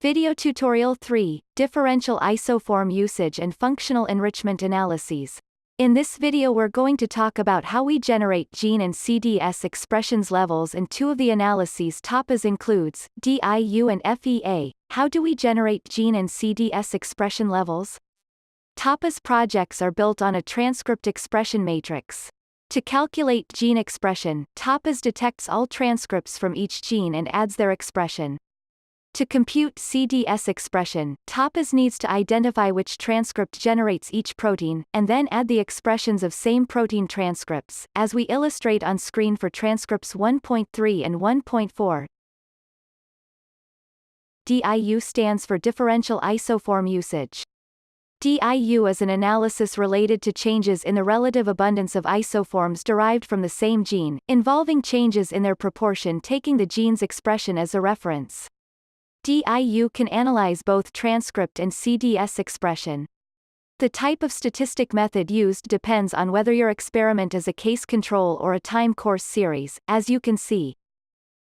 Video Tutorial 3, Differential Isoform Usage and Functional Enrichment Analyses. In this video we're going to talk about how we generate gene and CDS expressions levels, and two of the analyses tappAS includes, DIU and FEA. How do we generate gene and CDS expression levels? tappAS projects are built on a transcript expression matrix. To calculate gene expression, tappAS detects all transcripts from each gene and adds their expression. To compute CDS expression, tappAS needs to identify which transcript generates each protein, and then add the expressions of same protein transcripts, as we illustrate on screen for transcripts 1.3 and 1.4. DIU stands for Differential Isoform Usage. DIU is an analysis related to changes in the relative abundance of isoforms derived from the same gene, involving changes in their proportion taking the gene's expression as a reference. DIU can analyze both transcript and CDS expression. The type of statistic method used depends on whether your experiment is a case control or a time course series, as you can see.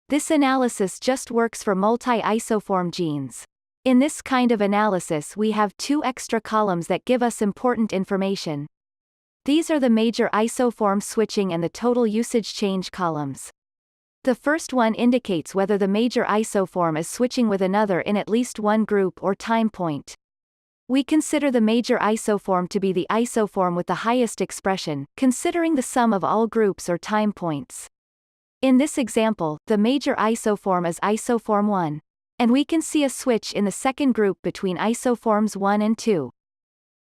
This analysis just works for multi-isoform genes. In this kind of analysis we have two extra columns that give us important information. These are the major isoform switching and the total usage change columns. The first one indicates whether the major isoform is switching with another in at least one group or time point. We consider the major isoform to be the isoform with the highest expression, considering the sum of all groups or time points. In this example, the major isoform is isoform 1. And we can see a switch in the second group between isoforms 1 and 2.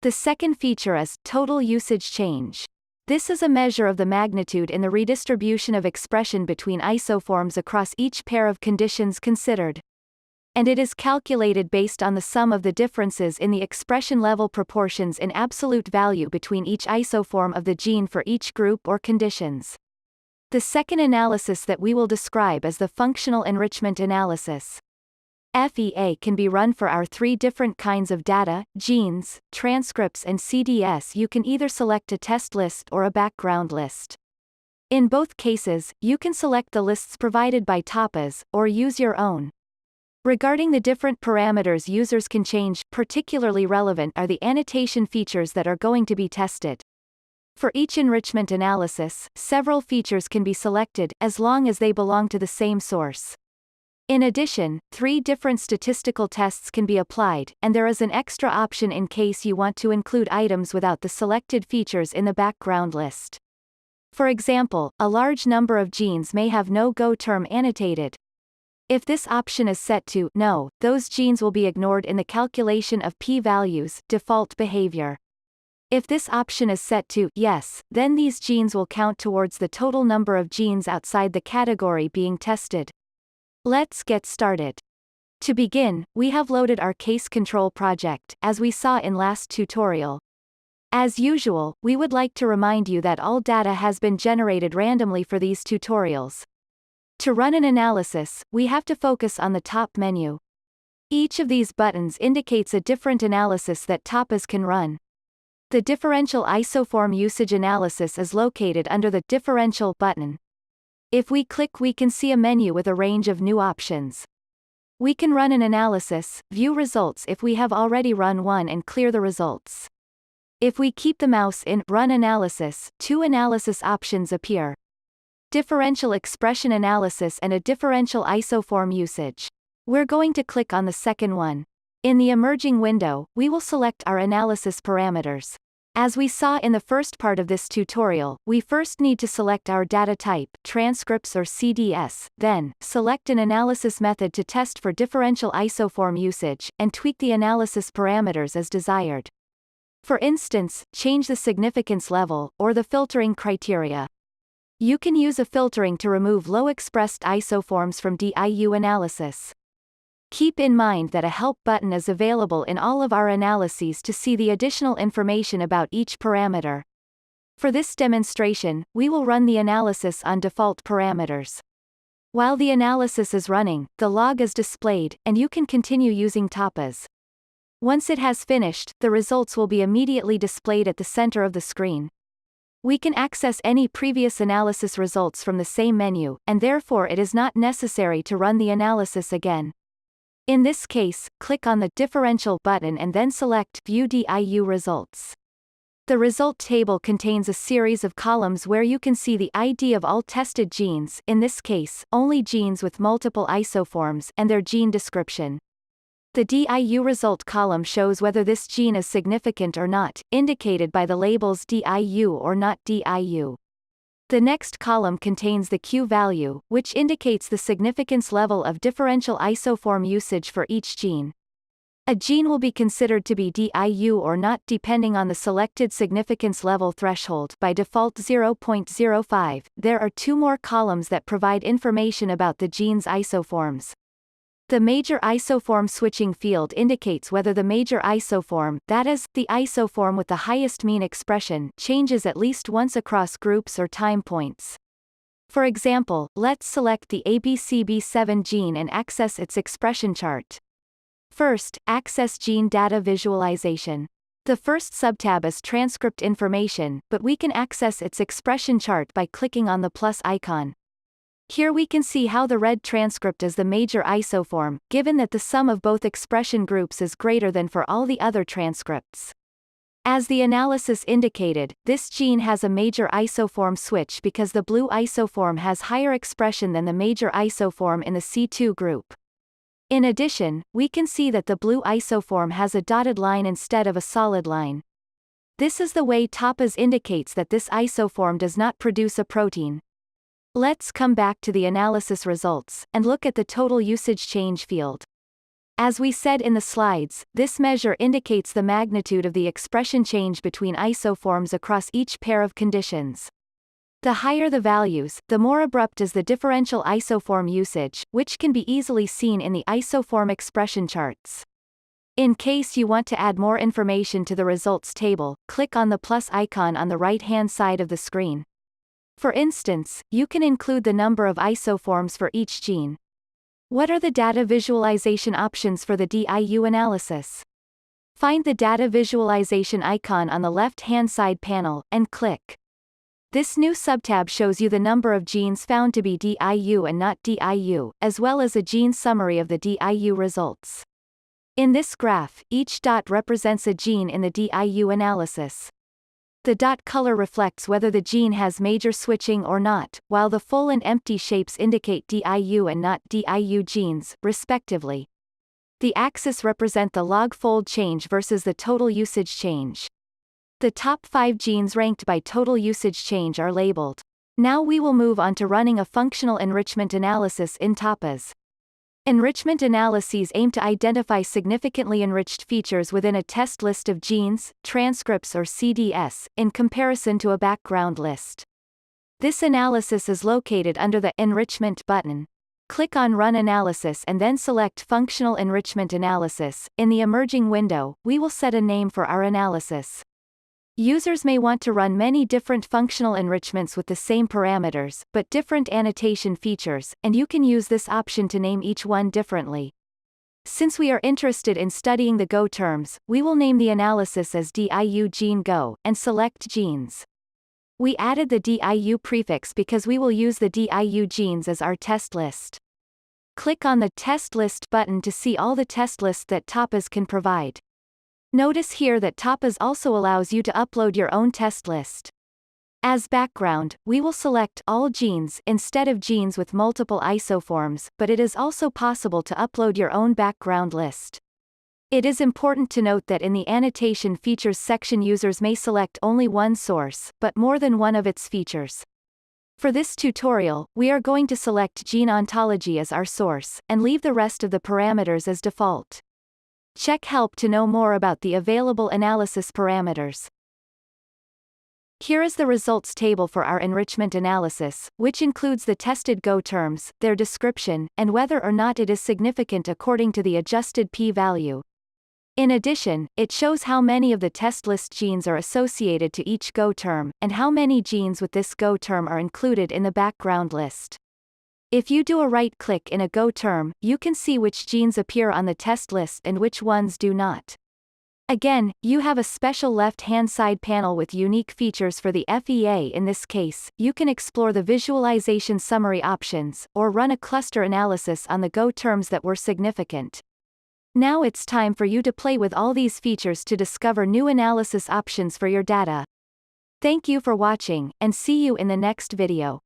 The second feature is total usage change. This is a measure of the magnitude in the redistribution of expression between isoforms across each pair of conditions considered. And it is calculated based on the sum of the differences in the expression level proportions in absolute value between each isoform of the gene for each group or conditions. The second analysis that we will describe is the functional enrichment analysis. FEA can be run for our three different kinds of data, genes, transcripts and CDS. You can either select a test list or a background list. In both cases, you can select the lists provided by tappAS, or use your own. Regarding the different parameters users can change, particularly relevant are the annotation features that are going to be tested. For each enrichment analysis, several features can be selected, as long as they belong to the same source. In addition, 3 different statistical tests can be applied, and there is an extra option in case you want to include items without the selected features in the background list. For example, a large number of genes may have no go term annotated. If this option is set to no, those genes will be ignored in the calculation of p-values, default behavior. If this option is set to yes, then these genes will count towards the total number of genes outside the category being tested. Let's get started. To begin, we have loaded our case control project, as we saw in last tutorial. As usual, we would like to remind you that all data has been generated randomly for these tutorials. To run an analysis, we have to focus on the top menu. Each of these buttons indicates a different analysis that tappAS can run. The Differential Isoform Usage Analysis is located under the Differential button. If we click, we can see a menu with a range of new options. We can run an analysis, view results if we have already run one, and clear the results. If we keep the mouse in Run Analysis, 2 analysis options appear: Differential Expression Analysis and a Differential Isoform Usage. We're going to click on the second one. In the emerging window, we will select our analysis parameters. As we saw in the first part of this tutorial, we first need to select our data type, transcripts or CDS, then, select an analysis method to test for differential isoform usage, and tweak the analysis parameters as desired. For instance, change the significance level, or the filtering criteria. You can use a filtering to remove low-expressed isoforms from DIU analysis. Keep in mind that a Help button is available in all of our analyses to see the additional information about each parameter. For this demonstration, we will run the analysis on default parameters. While the analysis is running, the log is displayed, and you can continue using tappAS. Once it has finished, the results will be immediately displayed at the center of the screen. We can access any previous analysis results from the same menu, and therefore it is not necessary to run the analysis again. In this case, click on the Differential button and then select View DIU Results. The result table contains a series of columns where you can see the ID of all tested genes, in this case, only genes with multiple isoforms, and their gene description. The DIU result column shows whether this gene is significant or not, indicated by the labels DIU or not DIU. The next column contains the Q value, which indicates the significance level of differential isoform usage for each gene. A gene will be considered to be DIU or not depending on the selected significance level threshold, by default 0.05. There are two more columns that provide information about the gene's isoforms. The major isoform switching field indicates whether the major isoform, that is, the isoform with the highest mean expression, changes at least once across groups or time points. For example, let's select the ABCB7 gene and access its expression chart. First, access gene data visualization. The first subtab is transcript information, but we can access its expression chart by clicking on the plus icon. Here we can see how the red transcript is the major isoform, given that the sum of both expression groups is greater than for all the other transcripts. As the analysis indicated, this gene has a major isoform switch because the blue isoform has higher expression than the major isoform in the C2 group. In addition, we can see that the blue isoform has a dotted line instead of a solid line. This is the way tappAS indicates that this isoform does not produce a protein. Let's come back to the analysis results, and look at the total usage change field. As we said in the slides, this measure indicates the magnitude of the expression change between isoforms across each pair of conditions. The higher the values, the more abrupt is the differential isoform usage, which can be easily seen in the isoform expression charts. In case you want to add more information to the results table, click on the plus icon on the right-hand side of the screen. For instance, you can include the number of isoforms for each gene. What are the data visualization options for the DIU analysis? Find the data visualization icon on the left-hand side panel, and click. This new subtab shows you the number of genes found to be DIU and not DIU, as well as a gene summary of the DIU results. In this graph, each dot represents a gene in the DIU analysis. The dot color reflects whether the gene has major switching or not, while the full and empty shapes indicate DIU and not DIU genes, respectively. The axes represent the log fold change versus the total usage change. The top 5 genes ranked by total usage change are labeled. Now we will move on to running a functional enrichment analysis in tappAS. Enrichment analyses aim to identify significantly enriched features within a test list of genes, transcripts or CDS, in comparison to a background list. This analysis is located under the Enrichment button. Click on Run Analysis and then select Functional Enrichment Analysis. In the emerging window, we will set a name for our analysis. Users may want to run many different functional enrichments with the same parameters, but different annotation features, and you can use this option to name each one differently. Since we are interested in studying the Go terms, we will name the analysis as DIU Gene Go, and select Genes. We added the DIU prefix because we will use the DIU genes as our test list. Click on the Test List button to see all the test lists that tappAS can provide. Notice here that tappAS also allows you to upload your own test list. As background, we will select All Genes instead of genes with multiple isoforms, but it is also possible to upload your own background list. It is important to note that in the Annotation Features section users may select only one source, but more than one of its features. For this tutorial, we are going to select gene ontology as our source, and leave the rest of the parameters as default. Check Help to know more about the available analysis parameters. Here is the results table for our enrichment analysis, which includes the tested Go terms, their description, and whether or not it is significant according to the adjusted p-value. In addition, it shows how many of the test list genes are associated to each Go term, and how many genes with this Go term are included in the background list. If you do a right-click in a Go term, you can see which genes appear on the test list and which ones do not. Again, you have a special left-hand side panel with unique features for the FEA. In this case, you can explore the visualization summary options, or run a cluster analysis on the Go terms that were significant. Now it's time for you to play with all these features to discover new analysis options for your data. Thank you for watching, and see you in the next video.